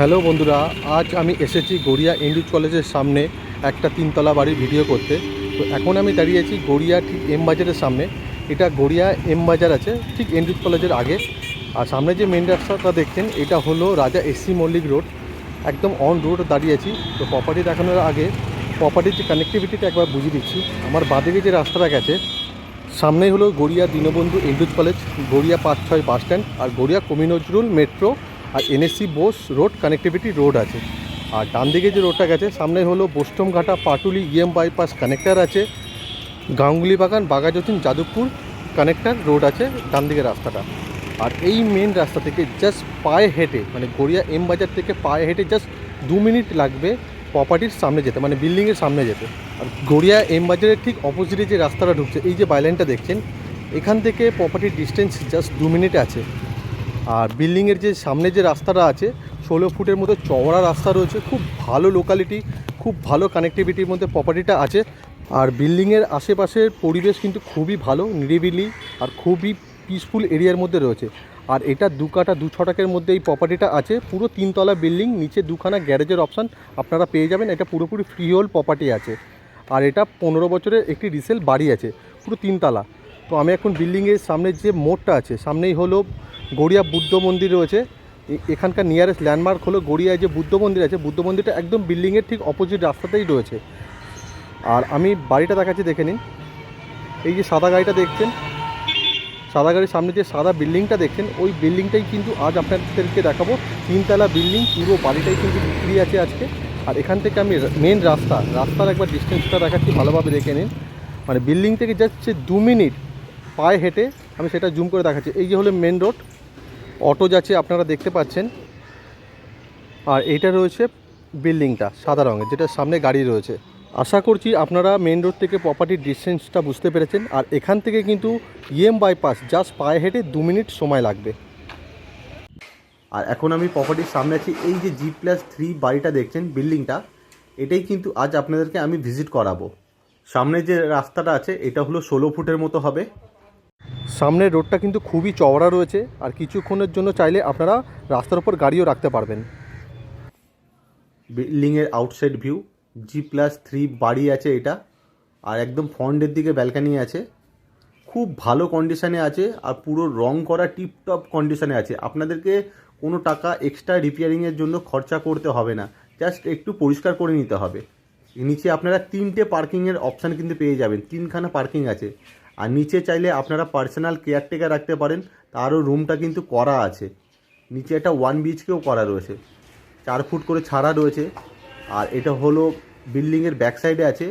Hello বন্ধুরা, আজ আমি এসেছি গড়িয়া এনডিউজ কলেজের সামনে একটা তিনতলা বাড়ির ভিডিও করতে। তো এখন আমি দাঁড়িয়ে আছি গড়িয়া ঠিক এম বাজারের সামনে। এটা গড়িয়া এম বাজার আছে ঠিক এনডিউজ কলেজের আগে। আর সামনে যে মেন রাস্তাটা দেখছেন এটা হলো রাজা এসসি মল্লিক রোড। একদম অন রোড দাঁড়িয়ে আছি। তো প্রপার্টি দেখানোর আগে প্রপার্টির যে কানেক্টিভিটিটা একবার বুঝিয়ে দিচ্ছি। আমার বাঁদিকে যে রাস্তাটা গেছে সামনেই হলো Garia Dinabandhu Andrews college, Garia 5-6 bus stand, আর গড়িয়া কবি নজরুল মেট্রো আর NSC Bose road connectivity road আছে। আর ডান দিকে যে রোডটা গেছে সামনে হলো বোস্টমঘাটা পাটুলি বাইপাস কানেক্টার আছে, গাঙ্গুলি বাগান বাঘাযতীন যাদবপুর কানেক্টার রোড আছে ডান দিকে রাস্তাটা। আর এই মেন রাস্তা থেকে জাস্ট পায়ে হেঁটে, মানে গড়িয়া এম বাজার থেকে পায়ে হেঁটে জাস্ট 2 মিনিট লাগবে প্রপার্টির সামনে যেতে, মানে বিল্ডিংয়ের সামনে যেতে। আর গড়িয়া এম বাজারের ঠিক অপোজিটে যে রাস্তাটা ঢুকছে, এই যে বাইলাইনটা দেখছেন, এখান থেকে প্রপার্টির ডিস্টেন্স জাস্ট 2 মিনিট আছে। আর বিল্ডিংয়ের যে সামনে যে রাস্তাটা আছে 16 ফুটের মতো চওড়া রাস্তা রয়েছে, খুব ভালো লোকালিটি, খুব ভালো কানেক্টিভিটির মধ্যে প্রপার্টিটা আছে। আর বিল্ডিংয়ের আশেপাশের পরিবেশ কিন্তু খুবই ভালো, নিরিবিলি আর খুবই পিসফুল এরিয়ার মধ্যে রয়েছে। আর এটা 2 কাঠা 2 ছটাকের মধ্যে এই প্রপার্টিটা আছে। পুরো 3তলা বিল্ডিং, নিচে 2খানা গ্যারেজের অপশান আপনারা পেয়ে যাবেন। এটা পুরোপুরি ফ্রি হোল্ড প্রপার্টি আছে। আর এটা 15 বছরের একটি রিসেল বাড়ি আছে, পুরো 3তলা। তো আমি এখন বিল্ডিংয়ের সামনে যে মোড়টা আছে সামনেই হলো গড়িয়া বুদ্ধ মন্দির রয়েছে। এখানকার নিয়ারেস্ট ল্যান্ডমার্ক হলো গড়িয়ায় যে বুদ্ধ মন্দির আছে, বুদ্ধ মন্দিরটা একদম বিল্ডিংয়ের ঠিক অপোজিট রাস্তাতেই রয়েছে। আর আমি বাড়িটা দেখাচ্ছি, দেখে নিন। এই যে সাদা গাড়িটা দেখছেন, সাদা গাড়ির সামনে যে সাদা বিল্ডিংটা দেখছেন, ওই বিল্ডিংটাই কিন্তু আজ আপনাদেরকে দেখাবো। 3তলা বিল্ডিং, পুরো বাড়িটাই কিন্তু বিক্রি আছে আজকে। আর এখান থেকে আমি মেন রাস্তার একবার ডিস্টেন্সটা দেখাচ্ছি, ভালোভাবে দেখে নিন। মানে বিল্ডিং থেকে যাচ্ছে 2 মিনিট পায়ে হেঁটে, আমি সেটা জুম করে দেখাচ্ছি। এই যে হলো মেন রোড, অটো যাচ্ছে আপনারা দেখতে পাচ্ছেন। আর এইটা রয়েছে বিল্ডিংটা সাদা রঙের, যেটার সামনে গাড়ি রয়েছে। আশা করছি আপনারা মেন রোড থেকে প্রপার্টির ডিস্টেন্সটা বুঝতে পেরেছেন। আর এখান থেকে কিন্তু বাইপাস জাস্ট পায়ে হেঁটে 2 মিনিট সময় লাগবে। আর এখন আমি প্রপার্টির সামনে আছি। এই যে G+3 বাড়িটা দেখছেন, বিল্ডিংটা, এটাই কিন্তু আজ আপনাদেরকে আমি ভিজিট করাবো। সামনে যে রাস্তাটা আছে এটা হলো 16 ফুটের মতো হবে। সামনের রোডটা কিন্তু খুবই চওড়া রয়েছে। আর কিছুক্ষণের জন্য চাইলে আপনারা রাস্তার উপর গাড়িও রাখতে পারবেন। বিল্ডিংয়ের আউটসাইড ভিউ, G+3 বাড়ি আছে এটা। আর একদম ফ্রন্টের দিকে ব্যালকানি আছে, খুব ভালো কন্ডিশানে আছে। আর পুরো রং করা টিপটপ কন্ডিশানে আছে। আপনাদেরকে কোনো টাকা এক্সট্রা রিপেয়ারিংয়ের জন্য খরচা করতে হবে না, জাস্ট একটু পরিষ্কার করে নিতে হবে। নিচে আপনারা 3টে পার্কিংয়ের অপশান কিন্তু পেয়ে যাবেন, 3খানা পার্কিং আছে। আর নিচে চাইলে আপনারা পার্সোনাল কেয়ারটেকার রাখতে পারেন, তারও রুমটা কিন্তু করা আছে। নিচে একটা 1 BHKও করা রয়েছে, 4 ফুট করে ছাড়া রয়েছে। আর এটা হলো বিল্ডিংয়ের ব্যাক সাইডে আছে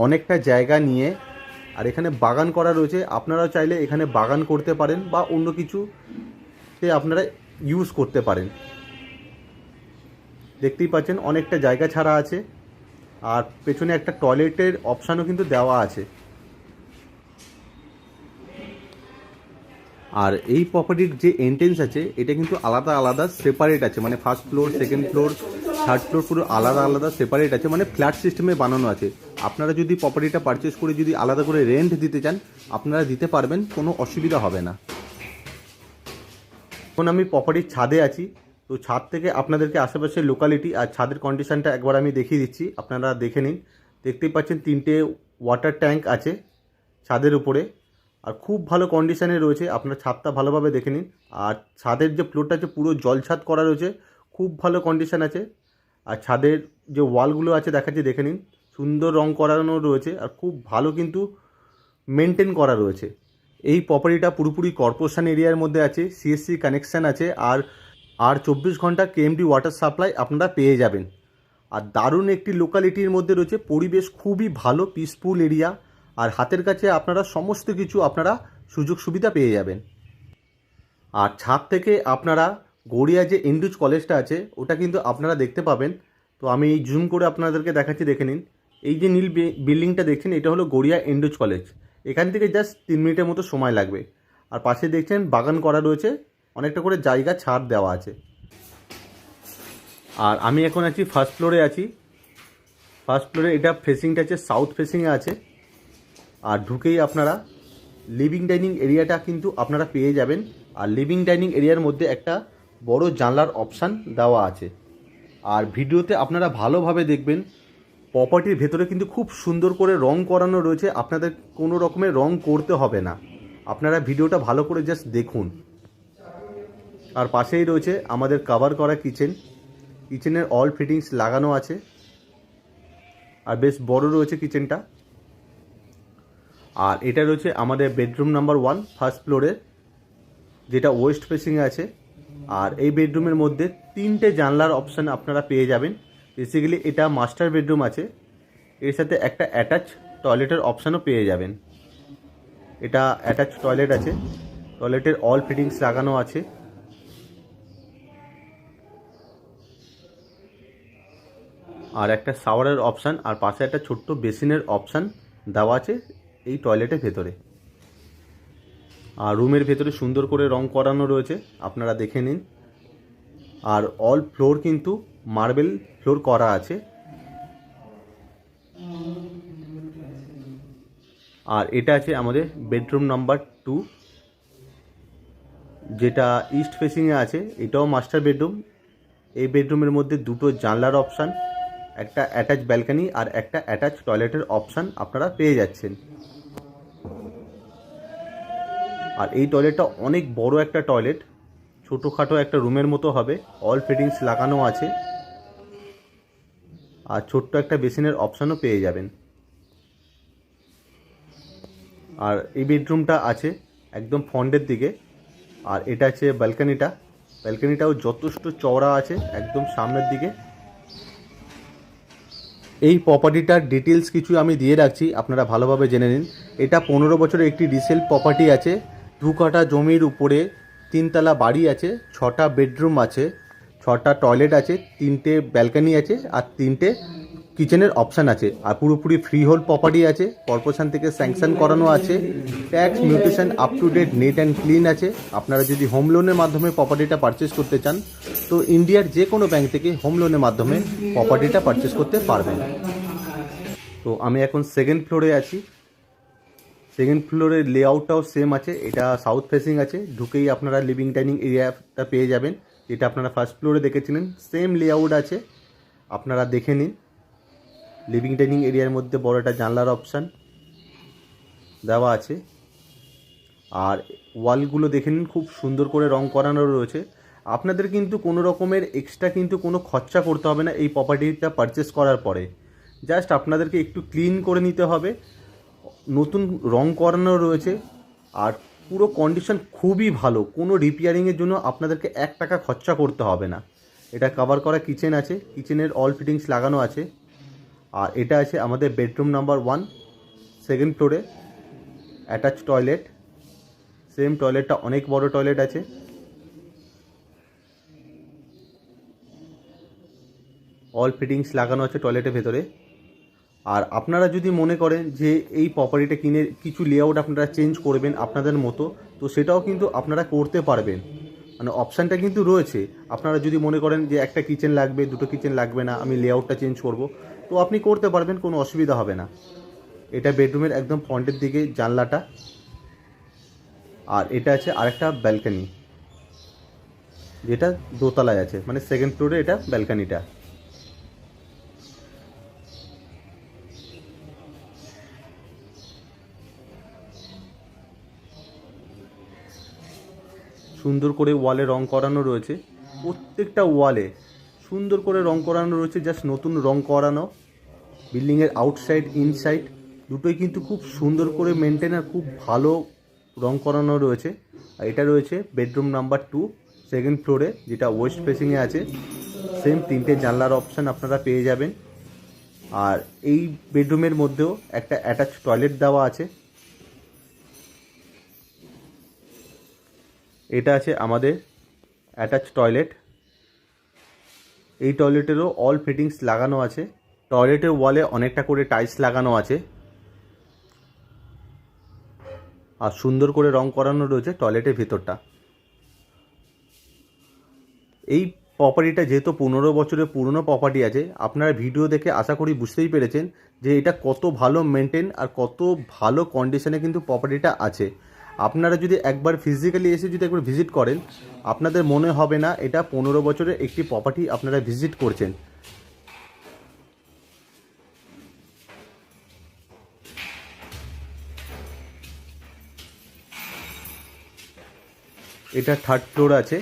অনেকটা জায়গা নিয়ে। আর এখানে বাগান করা রয়েছে, আপনারাও চাইলে এখানে বাগান করতে পারেন বা অন্য কিছুতে আপনারা ইউজ করতে পারেন। দেখতেই পাচ্ছেন অনেকটা জায়গা ছাড়া আছে। আর পেছনে একটা টয়লেটের অপশানও কিন্তু দেওয়া আছে। আর এই প্রপার্টির যে এন্ট্রেন্স আছে এটা কিন্তু আলাদা আলাদা সেপারেট আছে, মানে first floor, second floor, third floor পুরো আলাদা আলাদা সেপারেট আছে, মানে ফ্ল্যাট সিস্টেমে বানানো আছে। আপনারা যদি প্রপার্টিটা পারচেস করে যদি আলাদা করে রেন্ট দিতে চান আপনারা দিতে পারবেন, কোনো অসুবিধা হবে না। এখন আমি প্রপার্টির ছাদে আছি। তো ছাদ থেকে আপনাদেরকে আশেপাশের লোকালিটি আর ছাদের কন্ডিশনটা একবার আমি দেখিয়ে দিচ্ছি, আপনারা দেখে নিন। দেখতেই পাচ্ছেন 3টে ওয়াটার ট্যাঙ্ক আছে ছাদের উপরে। আর খুব ভালো কন্ডিশানে রয়েছে, আপনার ছাদটা ভালোভাবে দেখে নিন। আর ছাদের যে ফ্লোরটা আছে পুরো জল ছাদ করা রয়েছে, খুব ভালো কন্ডিশান আছে। আর ছাদের যে ওয়ালগুলো আছে দেখাচ্ছি, দেখে নিন, সুন্দর রং করানো রয়েছে। আর খুব ভালো কিন্তু মেনটেন করা রয়েছে। এই প্রপার্টিটা পুরোপুরি কর্পোরেশন এরিয়ার মধ্যে আছে, সিএসসি কানেকশান আছে। আর 24 ঘন্টা কেএমডি ওয়াটার সাপ্লাই আপনারা পেয়ে যাবেন। আর দারুণ একটি লোকালিটির মধ্যে রয়েছে, পরিবেশ খুবই ভালো, পিসফুল এরিয়া। আর হাতের কাছে আপনারা সমস্ত কিছু আপনারা সুযোগ সুবিধা পেয়ে যাবেন। আর ছাদ থেকে আপনারা গড়িয়া যে এনডিউজ কলেজটা আছে ওটা কিন্তু আপনারা দেখতে পাবেন। তো আমি জুম করে আপনাদেরকে দেখাচ্ছি, দেখে নিন। এই যে নীল বিল্ডিংটা দেখছেন এটা হলো গড়িয়া এনডিউজ কলেজ। এখান থেকে জাস্ট 3 মিনিটের মতো সময় লাগবে। আর পাশে দেখছেন বাগান করা রয়েছে, অনেকটা করে জায়গা ছাড় দেওয়া আছে। আর আমি এখন আছি ফার্স্ট ফ্লোরে আছি। ফার্স্ট ফ্লোরে এটা ফেসিংটা আছে সাউথ ফেসিংয়ে আছে। আর ঢুকেই আপনারা লিভিং ডাইনিং এরিয়াটা কিন্তু আপনারা পেয়ে যাবেন। আর লিভিং ডাইনিং এরিয়ার মধ্যে একটা বড় জানলার অপশান দেওয়া আছে। আর ভিডিওতে আপনারা ভালোভাবে দেখবেন, প্রপার্টির ভেতরে কিন্তু খুব সুন্দর করে রং করানো রয়েছে, আপনাদের কোনো রকমের রং করতে হবে না। আপনারা ভিডিওটা ভালো করে জাস্ট দেখুন। আর পাশেই রয়েছে আমাদের কভার করা কিচেন, কিচেনের অল ফিটিংস লাগানো আছে, আর বেশ বড় রয়েছে কিচেনটা। আর এটা রয়েছে আমাদের বেডরুম নাম্বার 1 ফার্স্ট ফ্লোরে, যেটা ওয়েস্ট ফেসিংয়ে আছে। আর এই বেডরুমের মধ্যে 3টে জানলার অপশান আপনারা পেয়ে যাবেন। বেসিক্যালি এটা মাস্টার বেডরুম আছে, এর সাথে একটা অ্যাটাচ টয়লেটের অপশানও পেয়ে যাবেন। এটা অ্যাটাচ টয়লেট আছে, টয়লেটের অল ফিটিংস লাগানো আছে। আর একটা শাওয়ারের অপশান, আর পাশে একটা ছোট্ট বেসিনের অপশান দেওয়া আছে এই টয়লেটের ভেতরে। আর রুমের ভেতরে সুন্দর করে রং করানো রয়েছে, আপনারা দেখে নিন। আর অল ফ্লোর কিন্তু মার্বেল ফ্লোর করা আছে। আর এটা আছে আমাদের বেডরুম নাম্বার 2, যেটা ইস্ট ফেসিংয়ে আছে। এটাও মাস্টার বেডরুম। এই বেডরুমের মধ্যে 2টো জানলার অপশান, একটা অ্যাটাচ ব্যালকনি আর একটা অ্যাটাচ টয়লেটের অপশান আপনারা পেয়ে যাচ্ছেন। আর এই টয়লেটটা অনেক বড় একটা টয়লেট, ছোটোখাটো একটা রুমের মতো হবে। অল ফিটিংস লাগানো আছে, আর ছোট্ট একটা বেসিনের অপশানও পেয়ে যাবেন। আর এই বেডরুমটা আছে একদম ফ্রন্টের দিকে। আর এটা আছে ব্যালকনিটাও যথেষ্ট চওড়া আছে, একদম সামনের দিকে। এই প্রপার্টিটার ডিটেলস কিছু আমি দিয়ে রাখছি, আপনারা ভালোভাবে জেনে নিন। এটা 15 বছরের একটি রিসেল প্রপার্টি আছে। 2 কাঠা জমির উপরে 3 তলা বাড়ি আছে, 6টা বেডরুম আছে, 6টা টয়লেট আছে, 3টে ব্যালকনি আছে, আর 3টে কিচেনের অপশান আছে। আর পুরোপুরি ফ্রি হোল্ড প্রপার্টি আছে, কর্পোরেশন থেকে স্যাংশন করানো আছে। Tax mutation up to date, neat and clean আছে। আপনারা যদি হোম লোনের মাধ্যমে প্রপার্টিটা পারচেস করতে চান, তো ইন্ডিয়ার যে কোনো ব্যাংক থেকে হোম লোনের মাধ্যমে প্রপার্টিটা পারচেস করতে পারবেন। তো আমি এখন সেকেন্ড ফ্লোরে আছি। সেকেন্ড ফ্লোরের লেআউটটাও সেম আছে, এটা সাউথ ফেসিং আছে। ঢুকেই আপনারা লিভিং ডাইনিং এরিয়াটা পেয়ে যাবেন, যেটা আপনারা ফার্স্ট ফ্লোরে দেখেছিলেন। সেম লেআউট আছে, আপনারা দেখে নিন। লিভিং ডাইনিং এরিয়ার মধ্যে বড় একটা জানলার অপশান দেওয়া আছে। আর ওয়ালগুলো দেখে নিন, খুব সুন্দর করে রং করানো রয়েছে। আপনাদের কিন্তু কোনো রকমের এক্সট্রা কিন্তু কোনো খরচা করতে হবে না এই প্রপার্টিটা পারচেস করার পরে। জাস্ট আপনাদেরকে একটু ক্লিন করে নিতে হবে, নতুন রং করানো রয়েছে। আর পুরো কন্ডিশন খুবই ভালো, কোনো রিপেয়ারিংয়ের জন্য আপনাদেরকে 1 টাকা খরচা করতে হবে না। এটা কভার করা কিচেন আছে, কিচেনের অল ফিটিংস লাগানো আছে। আর এটা আছে আমাদের বেডরুম নাম্বার 1 সেকেন্ড ফ্লোরে, অ্যাটাচ টয়লেট। সেম টয়লেটটা অনেক বড় টয়লেট আছে। অল ফিটিংস লাগানো আছে টয়লেটের ভেতরে। আর আপনারা যদি মনে করেন যে এই প্রপার্টিটা কিনে কিছু লেআউট আপনারা চেঞ্জ করবেন আপনাদের মতো, তো সেটাও কিন্তু আপনারা করতে পারবেন। মানে অপশানটা কিন্তু রয়েছে। আপনারা যদি মনে করেন যে একটা কিচেন লাগবে, 2টো কিচেন লাগবে না, আমি লেআউটটা চেঞ্জ করব, তো আপনি করতে পারবেন, কোনো অসুবিধা হবে না। এটা বেডরুমের একদম ফ্রন্টের দিকে জানলাটা। আর এটা আছে আরেকটা ব্যালকনি, যেটা দোতলায় আছে, মানে সেকেন্ড ফ্লোরে এটা ব্যালকনিটা। সুন্দর করে ওয়ালে রং করানো রয়েছে, প্রত্যেকটা ওয়ালে সুন্দর করে রং করানো রয়েছে, জাস্ট নতুন রং করানো। বিল্ডিংয়ের আউটসাইড ইনসাইড দুটোই কিন্তু খুব সুন্দর করে মেনটেন আর খুব ভালো রং করানো রয়েছে। আর এটা রয়েছে বেডরুম নাম্বার 2 সেকেন্ড ফ্লোরে, যেটা ওয়েস্ট ফেসিংয়ে আছে। সেম 3টে জানলার অপশান আপনারা পেয়ে যাবেন। আর এই বেডরুমের মধ্যেও একটা অ্যাটাচ টয়লেট দেওয়া আছে। এটা আছে আমাদের অ্যাটাচ টয়লেট। এই টয়লেটেরও অল ফিটিংস লাগানো আছে। টয়লেটের ওয়ালে অনেকটা করে টাইলস লাগানো আছে, আর সুন্দর করে রং করানো রয়েছে টয়লেটের ভিতরটা। এই প্রপার্টিটা যেহেতু 15 বছরের পুরনো প্রপার্টি আছে, আপনারা ভিডিও দেখে আশা করি বুঝতেই পেরেছেন যে এটা কত ভালো মেনটেন আর কত ভালো কন্ডিশনে কিন্তু প্রপার্টিটা আছে। আপনারা যদি একবার ফিজিক্যালি এসে যদি একবার ভিজিট করেন, আপনাদের মনে হবে না এটা 15 বছরের একটি প্রপার্টি আপনারা ভিজিট করছেন। এটা 3rd ফ্লোর আছে,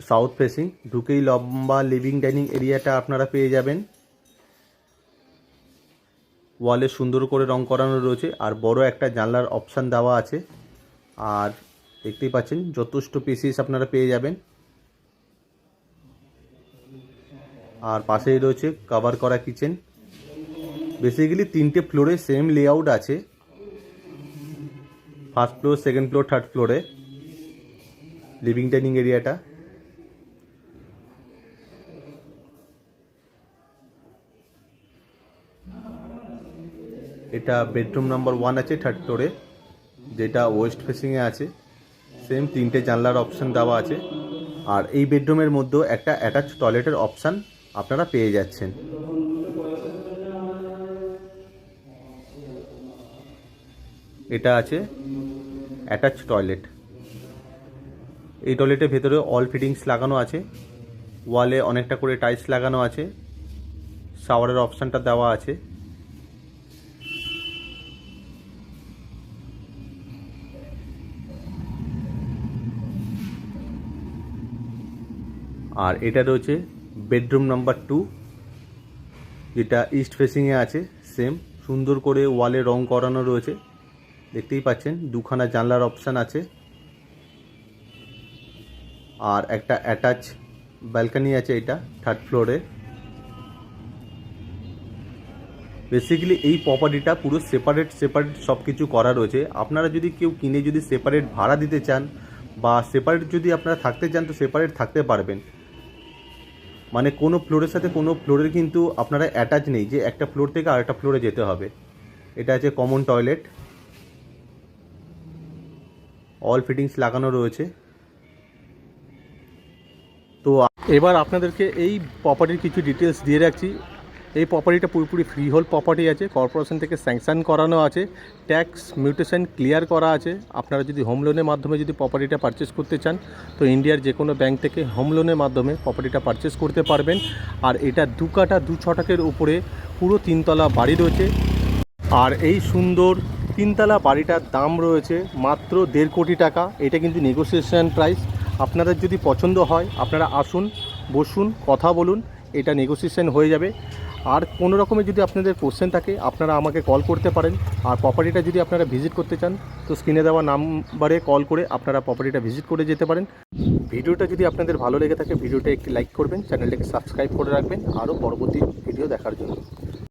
সাউথ ফেসিং। ঢুকেই লম্বা লিভিং ডাইনিং এরিয়াটা আপনারা পেয়ে যাবেন। ওয়ালে সুন্দর করে রং করানো রয়েছে আর বড় একটা জানলার অপশান দেওয়া আছে। আর দেখতেই পাচ্ছেন যথেষ্ট স্পেস আপনারা পেয়ে যাবেন। আর পাশেই রয়েছে কভার করা কিচেন। বেসিক্যালি 3টে ফ্লোরে সেম লেআউট আছে, 1st floor, 2nd floor, 3rd ফ্লোরে লিভিং ডাইনিং এরিয়াটা। এটা বেডরুম নাম্বার 1 আছে 3rd ফ্লোরে, যেটা ওয়েস্ট ফেসিংয়ে আছে। সেম 3টে জানলার অপশান দেওয়া আছে। আর এই বেডরুমের মধ্যেও একটা অ্যাটাচ টয়লেটের অপশান আপনারা পেয়ে যাচ্ছেন। এটা আছে অ্যাটাচ টয়লেট। এই টয়লেটের ভেতরে অল ফিটিংস লাগানো আছে। ওয়ালে অনেকটা করে টাইলস লাগানো আছে। শাওয়ারের অপশানটা দেওয়া আছে। আর এটা রয়েছে বেডরুম নাম্বার 2, যেটা ইস্ট ফেসিংয়ে আছে। সেম সুন্দর করে ওয়ালে রং করানো রয়েছে, দেখতেই পাচ্ছেন। 2খানা জানলার অপশান আছে আর একটা অ্যাটাচ ব্যালকনি আছে। এটা 3rd ফ্লোরে। বেসিক্যালি এই প্রপার্টিটা পুরো সেপারেট সব কিছু করা রয়েছে। আপনারা যদি কেউ কিনে যদি সেপারেট ভাড়া দিতে চান বা সেপারেট যদি আপনারা থাকতে চান তো সেপারেট থাকতে পারবেন। মানে কোনো ফ্লোরের সাথে কোনো ফ্লোরের কিন্তু আপনারা অ্যাটাচ নেই যে একটা ফ্লোর থেকে আরেকটা ফ্লোরে যেতে হবে। এটা আছে কমন টয়লেট, অল ফিটিংস লাগানো রয়েছে। তো এবার আপনাদেরকে এই প্রপার্টির কিছু ডিটেলস দিয়ে রাখছি। এই প্রপার্টিটা পুরোপুরি ফ্রি হোল্ড প্রপার্টি আছে, কর্পোরেশন থেকে স্যাংশন করানো আছে, ট্যাক্স মিউটেশন ক্লিয়ার করা আছে। আপনারা যদি হোম লোনের মাধ্যমে যদি প্রপার্টিটা পারচেস করতে চান তো ইন্ডিয়ার যে কোনো ব্যাংক থেকে হোম লোনের মাধ্যমে প্রপার্টিটা পারচেস করতে পারবেন। আর এটা 2 কাঠা 2 ছটাকের উপরে পুরো 3তলা বাড়ি রয়েছে। আর এই সুন্দর 3তলা বাড়িটার দাম রয়েছে মাত্র 1.5 কোটি টাকা। এটা কিন্তু নেগোসিয়েশন প্রাইস। আপনাদের যদি পছন্দ হয় আপনারা আসুন, বসুন, কথা বলুন, এটা নেগোসিয়েশন হয়ে যাবে। আর কোনো রকমের যদি আপনাদের কোশ্চেন থাকে আপনারা আমাকে কল করতে পারেন। আর প্রপার্টিটা যদি আপনারা ভিজিট করতে চান তো স্ক্রিনে দেওয়া নাম্বারে কল করে আপনারা প্রপার্টিটা ভিজিট করে যেতে পারেন। ভিডিওটা যদি আপনাদের ভালো লেগে থাকে ভিডিওটা একটি লাইক করবেন, চ্যানেলটাকে সাবস্ক্রাইব করে রাখবেন আরও পরবর্তী ভিডিও দেখার জন্য।